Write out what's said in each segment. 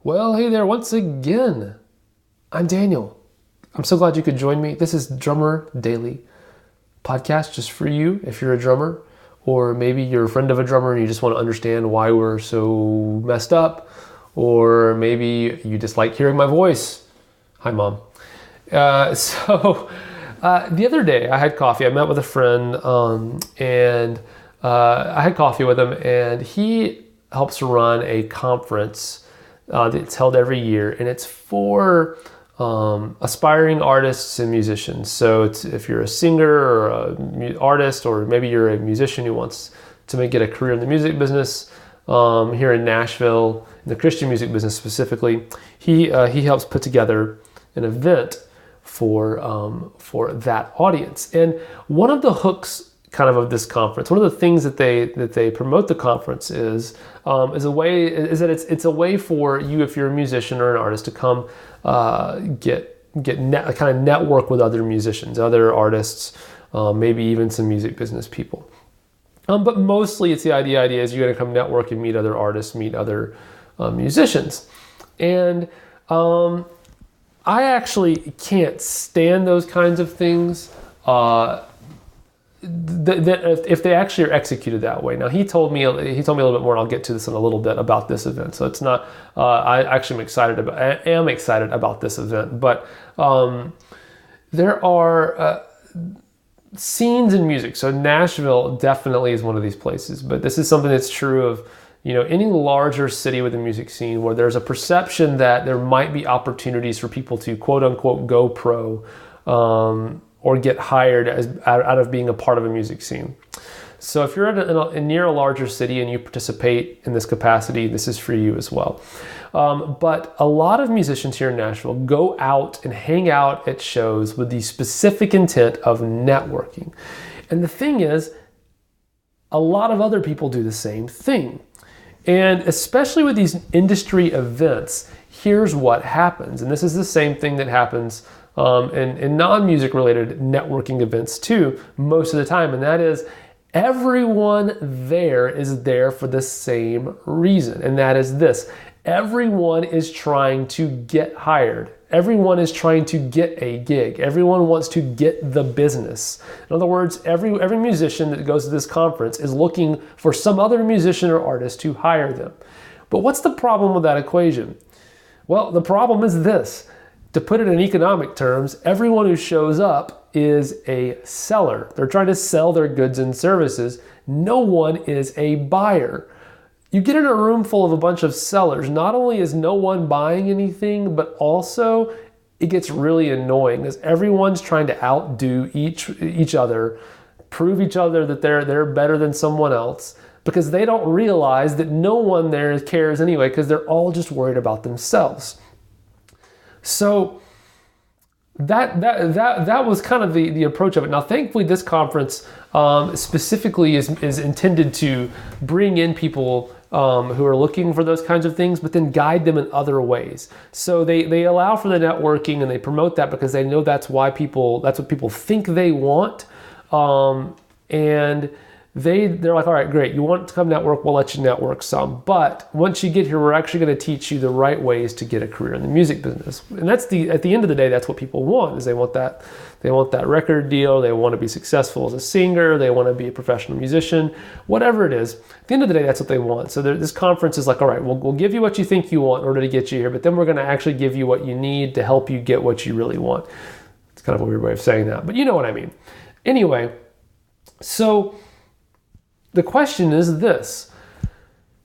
Well, hey there once again. I'm Daniel. I'm so glad you could join me. This is Drummer Daily podcast just for you if you're a drummer, or maybe you're a friend of a drummer and you just want to understand why we're so messed up, or maybe you just like hearing my voice. Hi, Mom. The other day I had coffee. I met with a friend and I had coffee with him, and he helps run a conference that's held every year, and it's for aspiring artists and musicians. So if you're a singer or an artist, or maybe you're a musician who wants to get a career in the music business here in Nashville, in the Christian music business specifically, he helps put together an event for that audience. And one of the hooks kind of this conference, one of the things that they promote the conference is that it's a way for you, if you're a musician or an artist, to come kind of network with other musicians, other artists, maybe even some music business people. But mostly it's the idea is you're going to come network and meet other artists, meet other musicians. And I actually can't stand those kinds of things if they actually are executed that way. Now he told me a little bit more, and I'll get to this in a little bit about this event. So it's not. I am excited about this event, but there are scenes in music. So Nashville definitely is one of these places, but this is something that's true of any larger city with a music scene, where there's a perception that there might be opportunities for people to quote unquote go pro. Or get hired out of being a part of a music scene. So if you're near a larger city and you participate in this capacity, this is for you as well. But a lot of musicians here in Nashville go out and hang out at shows with the specific intent of networking. And the thing is, a lot of other people do the same thing. And especially with these industry events, here's what happens. And this is the same thing that happens in non-music related networking events too, most of the time. And that is, everyone there is there for the same reason. And that is this: everyone is trying to get hired. Everyone is trying to get a gig. Everyone wants to get the business. In other words, every musician that goes to this conference is looking for some other musician or artist to hire them. But what's the problem with that equation? Well, the problem is this. To put it in economic terms, everyone who shows up is a seller. They're trying to sell their goods and services. No one is a buyer. You get in a room full of a bunch of sellers, not only is no one buying anything, but also it gets really annoying because everyone's trying to outdo each other, prove each other that they're better than someone else, because they don't realize that no one there cares anyway, because they're all just worried about themselves. So that was kind of the approach of it. Now, thankfully, this conference specifically is intended to bring in people who are looking for those kinds of things, but then guide them in other ways. So they allow for the networking, and they promote that because they know that's what people think they want, and they're like, all right, great, you want to come network, we'll let you network some. But once you get here, we're actually going to teach you the right ways to get a career in the music business. And at the end of the day, that's what people want, is they want that record deal, they want to be successful as a singer, they want to be a professional musician, whatever it is. At the end of the day, that's what they want. So this conference is like, all right, we'll give you what you think you want in order to get you here, but then we're going to actually give you what you need to help you get what you really want. It's kind of a weird way of saying that, but you know what I mean. Anyway, so the question is this: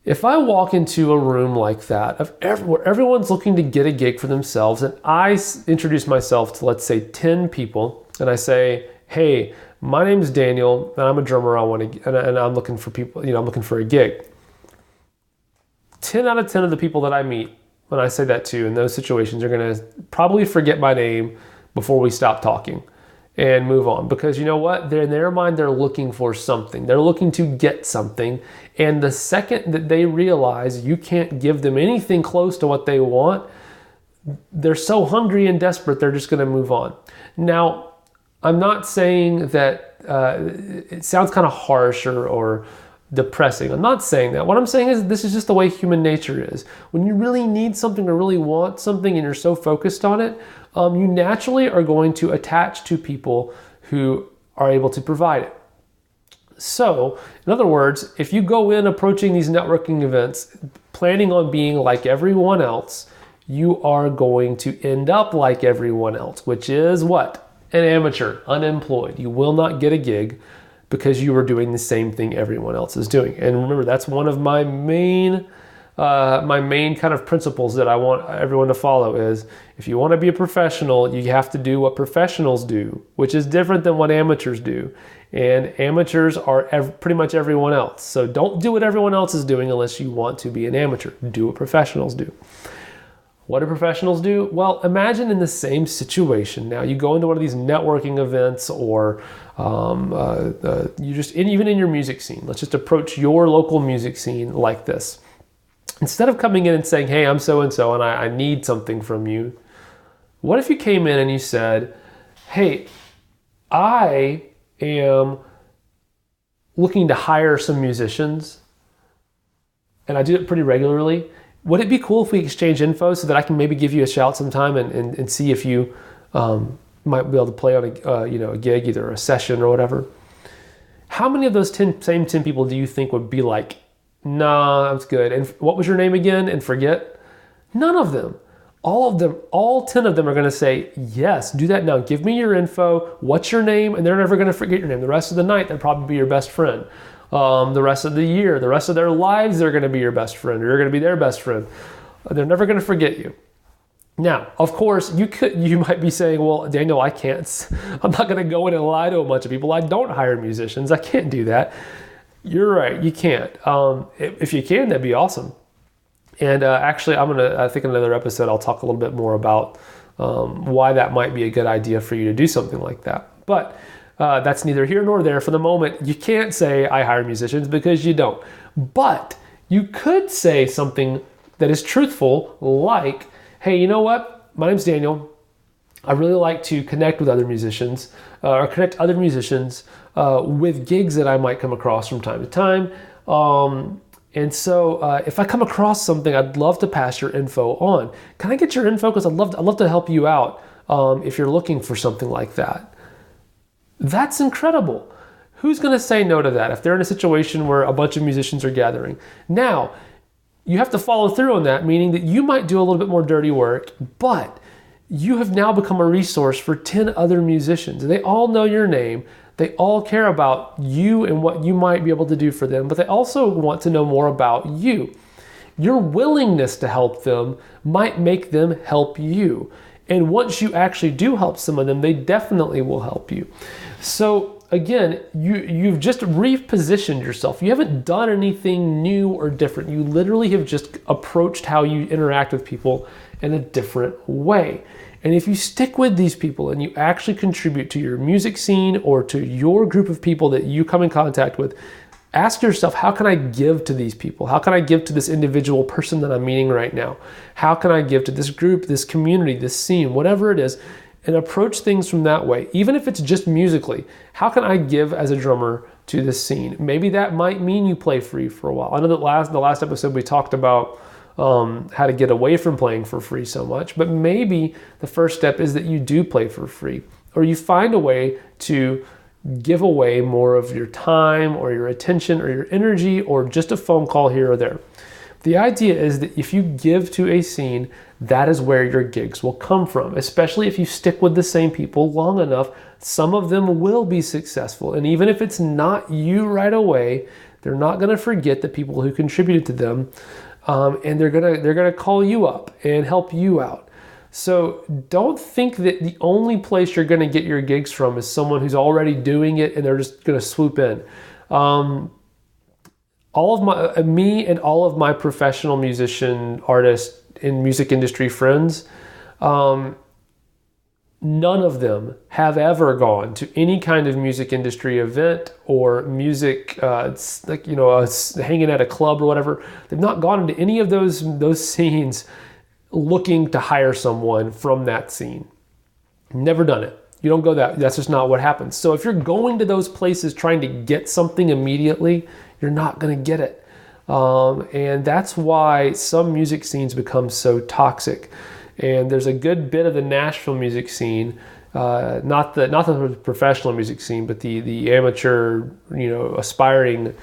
if I walk into a room like that, where everyone's looking to get a gig for themselves, and I introduce myself to, let's say, 10 people, and I say, hey, my name's Daniel, and I'm a drummer, and I'm looking for people, I'm looking for a gig. 10 out of 10 of the people that I meet, when I say that to, in those situations, are going to probably forget my name before we stop talking and move on, because you know what? In their mind, they're looking for something. They're looking to get something. And the second that they realize you can't give them anything close to what they want, they're so hungry and desperate, they're just going to move on. Now, I'm not saying that it sounds kind of harsh or depressing. I'm not saying that. What I'm saying is this is just the way human nature is. When you really need something or really want something and you're so focused on it, you naturally are going to attach to people who are able to provide it. So, in other words, if you go in approaching these networking events planning on being like everyone else, you are going to end up like everyone else, which is what? An amateur, unemployed. You will not get a gig because you are doing the same thing everyone else is doing. And remember, that's one of my main kind of principles that I want everyone to follow is if you want to be a professional, you have to do what professionals do, which is different than what amateurs do. And amateurs are pretty much everyone else. So don't do what everyone else is doing unless you want to be an amateur. Do what professionals do. What do professionals do? Well, imagine in the same situation. Now you go into one of these networking events or you just, even in your music scene, let's just approach your local music scene like this. Instead of coming in and saying, hey, I'm so-and-so and I need something from you, what if you came in and you said, hey, I am looking to hire some musicians and I do it pretty regularly. Would it be cool if we exchange info so that I can maybe give you a shout sometime and see if you might be able to play on a gig, either a session or whatever? How many of those same 10 people do you think would be like, nah, that's good. And what was your name again? And forget? None of them. All 10 of them are going to say, yes, do that now. Give me your info. What's your name? And they're never going to forget your name. The rest of the night, they'll probably be your best friend. The rest of the year, the rest of their lives, they're going to be your best friend, or you're going to be their best friend. They're never going to forget you. Now, of course, you might be saying, well, Daniel, I'm not going to go in and lie to a bunch of people. I don't hire musicians. I can't do that. You're right. You can't. If you can, that'd be awesome. And actually, I think in another episode, I'll talk a little bit more about why that might be a good idea for you to do something like that. But that's neither here nor there. For the moment, you can't say I hire musicians because you don't. But you could say something that is truthful, like, hey, you know what? My name's Daniel. I really like to connect with other musicians or connect other musicians with gigs that I might come across from time to time. And so if I come across something, I'd love to pass your info on. Can I get your info? Because I'd love to help you out if you're looking for something like that. That's incredible. Who's going to say no to that if they're in a situation where a bunch of musicians are gathering? Now, you have to follow through on that, meaning that you might do a little bit more dirty work, but you have now become a resource for 10 other musicians. They all know your name. They all care about you and what you might be able to do for them, but they also want to know more about you. Your willingness to help them might make them help you. And once you actually do help some of them, they definitely will help you. So again, you've just repositioned yourself. You haven't done anything new or different. You literally have just approached how you interact with people in a different way. And if you stick with these people and you actually contribute to your music scene or to your group of people that you come in contact with, ask yourself, how can I give to these people? How can I give to this individual person that I'm meeting right now? How can I give to this group, this community, this scene, whatever it is, and approach things from that way? Even if it's just musically, how can I give as a drummer to this scene? Maybe that might mean you play free for a while. I know that the last episode we talked about how to get away from playing for free so much, but maybe the first step is that you do play for free, or you find a way to give away more of your time or your attention or your energy or just a phone call here or there. The idea is that if you give to a scene, that is where your gigs will come from, especially if you stick with the same people long enough. Some of them will be successful, and even if it's not you right away, they're not going to forget the people who contributed to them, and they're gonna call you up and help you out. So don't think that the only place you're going to get your gigs from is someone who's already doing it and they're just going to swoop in. All of me and all of my professional musician, artists, and music industry friends, none of them have ever gone to any kind of music industry event or music, hanging at a club or whatever. They've not gone into any of those scenes looking to hire someone from that scene. Never done it. You don't go that's just not what happens. So if you're going to those places trying to get something immediately, you're not going to get it. And that's why some music scenes become so toxic. And there's a good bit of the Nashville music scene, not the professional music scene, but the amateur, aspiring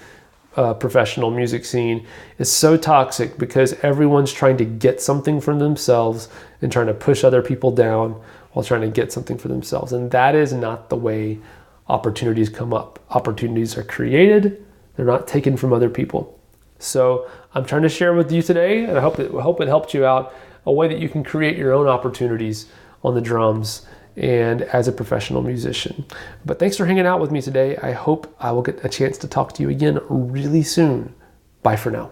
professional music scene is so toxic because everyone's trying to get something from themselves and trying to push other people down while trying to get something for themselves. And that is not the way opportunities come up. Opportunities are created, they're not taken from other people. So I'm trying to share with you today, and I hope it helped you out, a way that you can create your own opportunities on the drums and as a professional musician. But thanks for hanging out with me today. I hope I will get a chance to talk to you again really soon. Bye for now.